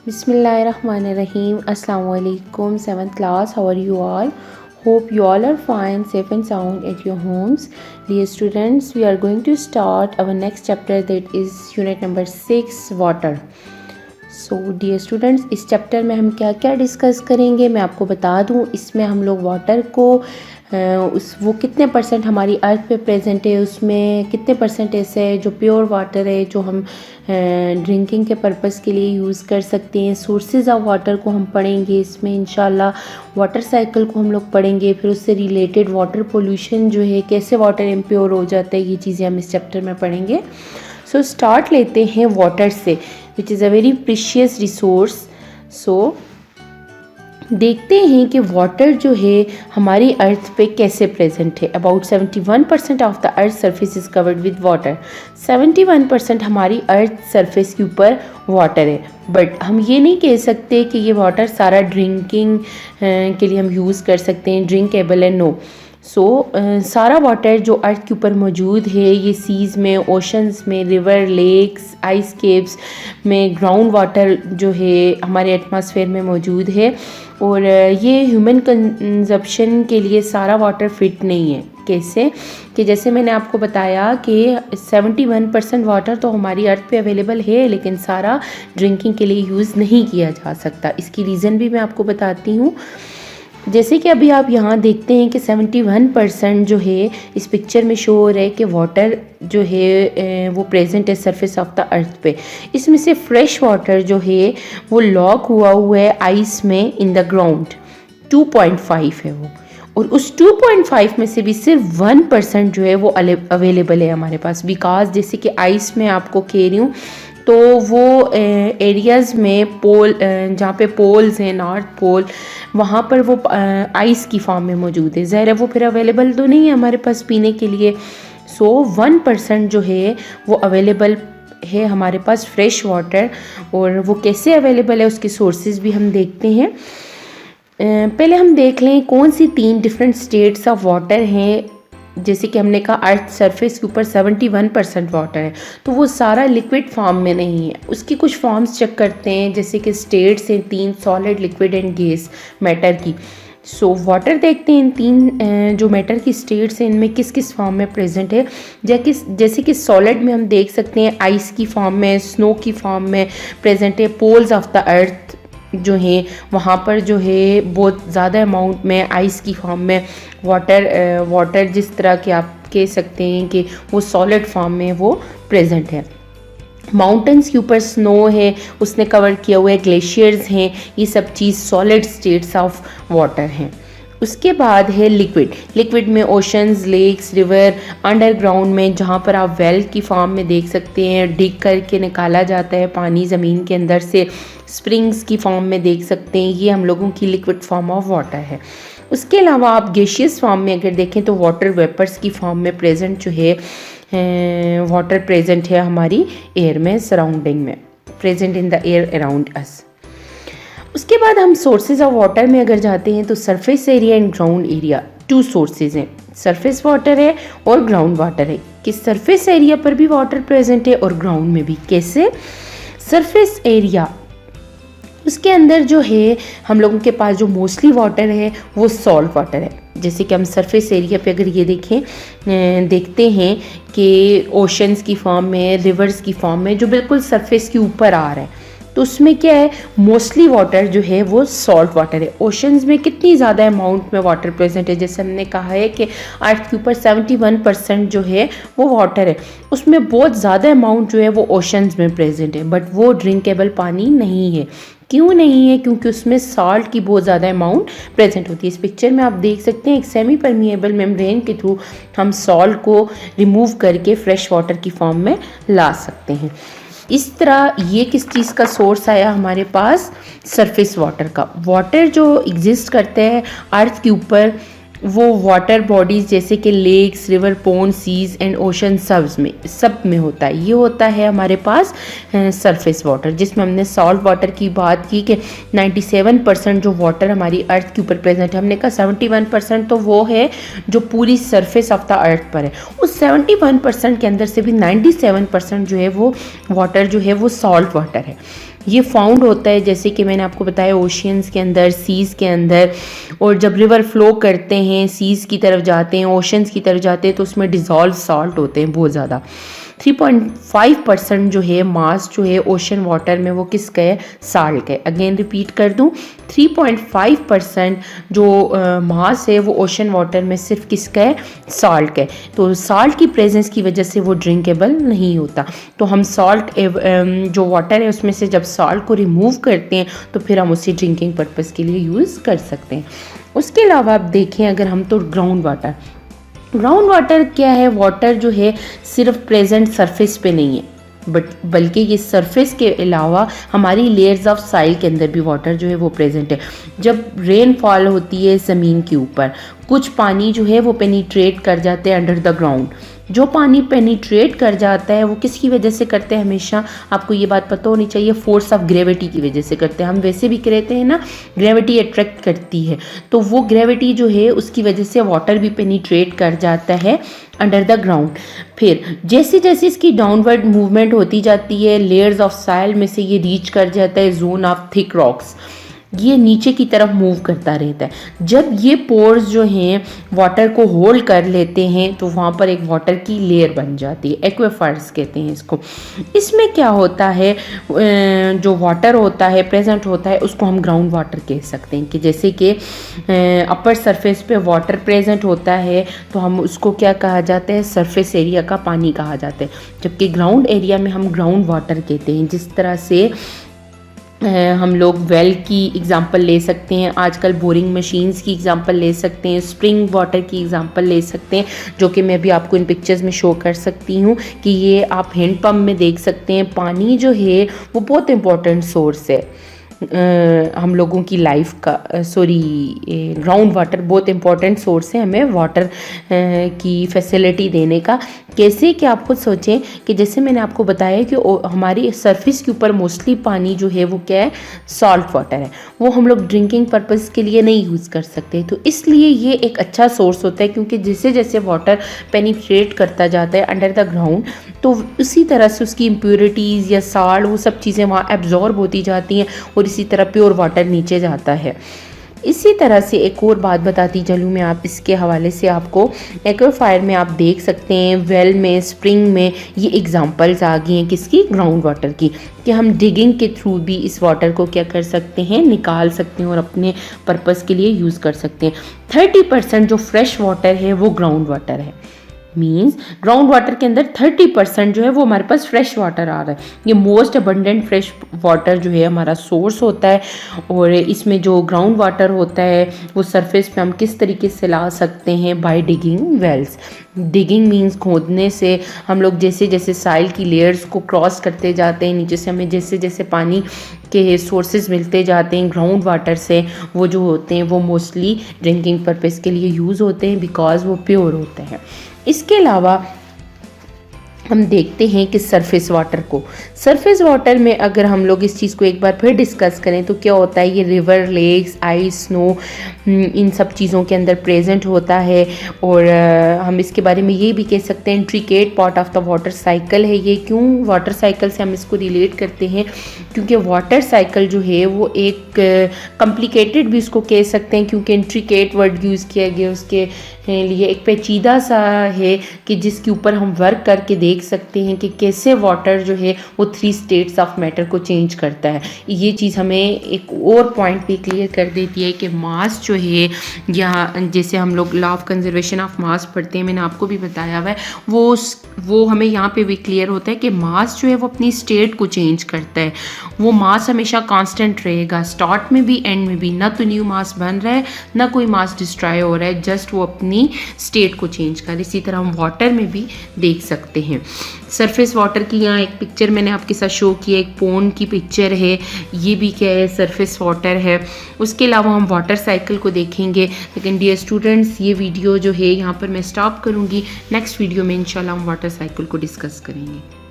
Bismillahirrahmanirrahim. Assalamu alaikum. 7th class. How are you all? Hope you all are fine, safe and sound at your homes. Dear students, we are going to start our next chapter, that is unit number 6, water. So dear students, इस chapter में हम क्या क्या discuss करेंगे मैं आपको बता दूं। इसमें हम लोग वाटर को वो कितने परसेंट हमारी अर्थ पे प्रेजेंट है, उसमें कितने परसेंट ऐसे है जो प्योर वाटर है जो हम ड्रिंकिंग के पर्पज़ के लिए यूज़ कर सकते हैं। सोर्सेज ऑफ वाटर को हम पढ़ेंगे इसमें इंशाल्लाह। वाटर साइकिल को हम लोग पढ़ेंगे, फिर उससे रिलेटेड वाटर पोल्यूशन जो है, कैसे वाटर इम्प्योर हो जाता है, ये चीज़ें हम इस चैप्टर में पढ़ेंगे। सो स्टार्ट लेते हैं वाटर से, which is a very precious resource. So देखते हैं कि वाटर जो है हमारी अर्थ पे कैसे प्रेजेंट है। About 71% of the earth surface is covered with water. 71% हमारी अर्थ सरफेस के ऊपर वाटर है, बट हम ये नहीं कह सकते कि ये वाटर सारा ड्रिंकिंग के लिए हम यूज़ कर सकते हैं, ड्रिंकेबल है, नो। सारा वाटर जो अर्थ के ऊपर मौजूद है, ये सीज़ में, ओशंस में, रिवर, लेक्स, आइस केव्स में, ग्राउंड वाटर जो है हमारे एटमॉस्फेयर में मौजूद है। और ये ह्यूमन कंजप्शन के लिए सारा वाटर फिट नहीं है। कैसे कि जैसे मैंने आपको बताया कि 71% वाटर तो हमारी अर्थ पे अवेलेबल है, लेकिन सारा ड्रिंकिंग के लिए यूज़ नहीं किया जा सकता। इसकी रीज़न भी मैं आपको बताती हूँ। जैसे कि अभी आप यहाँ देखते हैं कि 71% जो है इस पिक्चर में शो हो रहा है कि वाटर जो है वो प्रेजेंट है सरफेस ऑफ द अर्थ पे। इसमें से फ्रेश वाटर जो है वो लॉक हुआ है आइस में इन द ग्राउंड, 2.5 है वो। और उस 2.5 में से भी सिर्फ 1% जो है वो अवेलेबल है हमारे पास। बिकॉज जैसे कि आइस में आपको कह रही हूँ, तो वो एरियाज़ में पोल, जहाँ पे पोल्स हैं, नॉर्थ पोल, वहाँ पर वो आइस की फॉर्म में मौजूद है। ज़ाहिर है वो फिर अवेलेबल तो नहीं है हमारे पास पीने के लिए। 1% जो है वो अवेलेबल है हमारे पास फ्रेश वाटर। और वो कैसे अवेलेबल है उसके सोर्सेज भी हम देखते हैं। पहले हम देख लें कौन सी 3 डिफरेंट स्टेट्स ऑफ वाटर हैं। जैसे कि हमने कहा अर्थ सरफेस के ऊपर 71% वाटर है, तो वो सारा लिक्विड फॉर्म में नहीं है। उसकी कुछ फॉर्म्स चेक करते हैं, जैसे कि स्टेट्स हैं 3, solid, liquid and gas matter की। वाटर देखते हैं इन 3 जो मैटर की स्टेट्स हैं इनमें किस किस फॉर्म में प्रेजेंट है। जैसे कि सॉलिड में हम देख सकते हैं आइस की फॉर्म में, स्नो की फॉर्म में प्रेजेंट है। पोल्स ऑफ द अर्थ जो है वहाँ पर जो है बहुत ज़्यादा अमाउंट में आइस की फॉर्म में वाटर जिस तरह के आप कह सकते हैं कि वो सॉलिड फॉर्म में वो प्रेजेंट है। माउंटेन्स के ऊपर स्नो है, उसने कवर किया हुआ है, ग्लेशियर्स हैं, ये सब चीज़ सॉलिड स्टेट्स ऑफ वाटर हैं। उसके बाद है लिक्विड में ओशंस, लेक्स, रिवर, अंडरग्राउंड में जहाँ पर आप वेल की फॉर्म में देख सकते हैं, डिग करके निकाला जाता है पानी ज़मीन के अंदर से, स्प्रिंग्स की फॉर्म में देख सकते हैं, ये हम लोगों की लिक्विड फॉर्म ऑफ वाटर है। उसके अलावा आप गैसियस फॉर्म में अगर देखें तो वाटर वेपर्स की फॉर्म में प्रेजेंट जो है वाटर प्रेजेंट है हमारी एयर में, सराउंडिंग में, present in the air around us. उसके बाद हम सोर्सेज ऑफ वाटर में अगर जाते हैं तो surface area and ground area, 2 sources हैं। सरफेस वाटर है और ग्राउंड वाटर है। कि सरफेस एरिया पर भी वाटर प्रेजेंट है और ग्राउंड में भी। कैसे? सरफेस एरिया उसके अंदर जो है हम लोगों के पास जो मोस्टली वाटर है वो सॉल्ट वाटर है। जैसे कि हम सरफेस एरिया पे अगर ये देखते हैं कि ओशंस की फॉर्म में, रिवर्स की फॉर्म में जो बिल्कुल सरफेस के ऊपर आ रहा है, तो उसमें क्या है, मोस्टली वाटर जो है वो सॉल्ट वाटर है। ओशंस में कितनी ज़्यादा अमाउंट में वाटर प्रेजेंट है, जैसे हमने कहा है कि अर्थ के ऊपर 71% जो है वो वाटर है, उसमें बहुत ज़्यादा अमाउंट जो है वो ओशंस में प्रेजेंट है, बट वो ड्रिंकेबल पानी नहीं है। क्यों नहीं है? क्योंकि उसमें सॉल्ट की बहुत ज़्यादा अमाउंट प्रेजेंट होती है। इस पिक्चर में आप देख सकते हैं एक सेमी परमिएबल मेम्ब्रेन के थ्रू हम सॉल्ट को रिमूव करके फ्रेश वाटर की फॉर्म में ला सकते हैं। इस तरह ये किस चीज़ का सोर्स आया हमारे पास, सरफेस वाटर का। वाटर जो एग्जिस्ट करते हैं अर्थ के ऊपर वो वाटर बॉडीज़ जैसे कि lakes, river, pond, seas and ocean सब में होता है। ये होता है हमारे पास सरफेस वाटर, जिसमें हमने सॉल्ट वाटर की बात की कि 97% जो वाटर हमारी अर्थ के ऊपर प्रेजेंट है। हमने कहा 71% तो वो है जो पूरी सरफेस ऑफ द अर्थ पर है। उस 71% के अंदर से भी 97% जो है वो वाटर जो है वो सॉल्ट वाटर है। ये फाउंड होता है जैसे कि मैंने आपको बताया ओशियंस के अंदर, सीज़ के अंदर, और जब रिवर फ्लो करते हैं सीज़ की तरफ जाते हैं, ओशंस की तरफ जाते हैं, तो उसमें डिज़ोल्व सॉल्ट होते हैं बहुत ज़्यादा। 3.5% जो है मास जो है ओशन वाटर में वो किसका है, साल्ट है। अगेन रिपीट कर दूं, 3.5% जो मास है वो ओशन वाटर में सिर्फ किसका है, साल्ट का है। तो साल्ट की प्रेजेंस की वजह से वो ड्रिंकेबल नहीं होता। तो हम सॉल्ट जो वाटर है उसमें से जब सॉल्ट को रिमूव करते हैं तो फिर हम उसे ड्रिंकिंग पर्पज़ के लिए यूज़ कर सकते हैं। उसके अलावा आप देखें अगर हम, तो ग्राउंड वाटर क्या है, वाटर जो है सिर्फ प्रेजेंट सरफेस पे नहीं है बल्कि ये सरफेस के अलावा हमारी लेयर्स ऑफ साइल के अंदर भी वाटर जो है वो प्रेजेंट है। जब रेनफॉल होती है ज़मीन के ऊपर, कुछ पानी जो है वो पेनिट्रेट कर जाते हैं अंडर द ग्राउंड। जो पानी पेनिट्रेट कर जाता है वो किसकी वजह से करते हैं, हमेशा आपको ये बात पता होनी चाहिए, फोर्स ऑफ ग्रेविटी की वजह से करते हैं। हम वैसे भी कहते हैं ना, ग्रेविटी अट्रैक्ट करती है, तो वो ग्रेविटी जो है उसकी वजह से वाटर भी पेनिट्रेट कर जाता है अंडर द ग्राउंड। फिर जैसे जैसे इसकी डाउनवर्ड मूवमेंट होती जाती है, लेयर्स ऑफ साइल में से ये रीच कर जाता है जोन ऑफ थिक रॉक्स, ये नीचे की तरफ मूव करता रहता है। जब ये पोर्स जो हैं वाटर को होल्ड कर लेते हैं तो वहाँ पर एक वाटर की लेयर बन जाती है, एक्वेफर्स कहते हैं इसको। इसमें क्या होता है, जो वाटर होता है प्रेजेंट होता है उसको हम ग्राउंड वाटर कह सकते हैं। कि जैसे कि अपर सरफेस पे वाटर प्रेजेंट होता है तो हम उसको क्या कहा जाता है, सरफेस एरिया का पानी कहा जाता है, जबकि ग्राउंड एरिया में हम ग्राउंड वाटर कहते हैं। जिस तरह से हम लोग वेल की एग्ज़ाम्पल ले सकते हैं, आजकल बोरिंग मशीन्स की एग्ज़ाम्पल ले सकते हैं, स्प्रिंग वाटर की एग्ज़ाम्पल ले सकते हैं, जो कि मैं भी आपको इन पिक्चर्स में शो कर सकती हूँ कि ये आप हैंड पंप में देख सकते हैं। पानी जो है वो बहुत इंपॉर्टेंट सोर्स है हम लोगों की लाइफ का। ग्राउंड वाटर बहुत इंपॉर्टेंट सोर्स है हमें वाटर की फैसिलिटी देने का। कैसे कि आप खुद सोचें कि जैसे मैंने आपको बताया कि हमारी सरफेस के ऊपर मोस्टली पानी जो है वो क्या है, सॉल्ट वाटर है, वो हम लोग ड्रिंकिंग पर्पज़ के लिए नहीं यूज़ कर सकते। तो इसलिए ये एक अच्छा सोर्स होता है, क्योंकि जैसे जैसे वाटर पेनिट्रेट करता जाता है अंडर द ग्राउंड तो उसी तरह से उसकी इम्प्योरिटीज़ या साल्ट वो सब चीज़ें वहाँ एब्जॉर्ब होती जाती हैं और इसी तरह प्योर वाटर नीचे जाता है। इसी तरह से एक और बात बताती चलूँ मैं, आप इसके हवाले से आपको एक्वाफायर में आप देख सकते हैं, वेल में, स्प्रिंग में, ये एग्जांपल्स आ गई हैं किसकी, ग्राउंड वाटर की, कि हम डिगिंग के थ्रू भी इस वाटर को क्या कर सकते हैं, निकाल सकते हैं और अपने पर्पज़ के लिए यूज़ कर सकते हैं। 30% जो फ्रेश वाटर है वो ग्राउंड वाटर है। मीन्स ग्राउंड वाटर के अंदर 30% जो है वो हमारे पास फ्रेश वाटर आ रहा है। ये मोस्ट अबंडेंट फ्रेश वाटर जो है हमारा सोर्स होता है। और इसमें जो ग्राउंड वाटर होता है वो सरफेस पे हम किस तरीके से ला सकते हैं, by digging wells. Digging means खोदने से हम लोग जैसे जैसे साइल की लेयर्स को क्रॉस करते जाते हैं, नीचे से हमें जैसे जैसे पानी के सोर्सेज मिलते जाते हैं ग्राउंड वाटर से, वो जो होते हैं वो मोस्टली ड्रिंकिंग पर्पज़ के लिए यूज़ होते हैं, बिकॉज वो प्योर होते हैं। इसके अलावा हम देखते हैं कि सरफेस वाटर में अगर हम लोग इस चीज़ को एक बार फिर डिस्कस करें तो क्या होता है, ये रिवर, लेक्स, आइस, स्नो, इन सब चीज़ों के अंदर प्रेजेंट होता है। और हम इसके बारे में ये भी कह सकते हैं intricate part of the water cycle है ये। क्यों वाटर साइकिल से हम इसको रिलेट करते हैं, क्योंकि वाटर साइकिल जो है वो एक कॉम्प्लिकेटेड भी इसको कह सकते हैं, क्योंकि इंट्रिकेट वर्ड यूज़ किया गया उसके लिए, एक पेचीदा सा है कि जिसके ऊपर हम वर्क करके देख सकते हैं कि कैसे वाटर जो है वो 3 स्टेट्स ऑफ मैटर को चेंज करता है। ये चीज़ हमें एक और पॉइंट भी क्लियर कर देती है कि मास जो है, या जैसे हम लोग law of conservation of mass पढ़ते हैं, मैंने आपको भी बताया हुआ है, वो हमें यहाँ पे भी क्लियर होता है कि मास जो है वो अपनी स्टेट को चेंज करता है। वो मास हमेशा कांस्टेंट रहेगा, स्टार्ट में भी एंड में भी, ना तो न्यू मास बन रहा है ना कोई मास डिस्ट्रॉय हो रहा है, जस्ट वो अपनी स्टेट को चेंज कर। इसी तरह हम वाटर में भी देख सकते हैं। सरफेस वाटर की यहाँ एक पिक्चर मैंने आपके साथ शो किया, एक पोंड की पिक्चर है, ये भी क्या है, सरफेस वाटर है। उसके अलावा हम वाटर साइकिल को देखेंगे। लेकिन डियर स्टूडेंट्स, ये वीडियो जो है यहाँ पर मैं स्टॉप करूँगी, नेक्स्ट वीडियो में इंशाल्लाह हम वाटर साइकिल को डिस्कस करेंगे।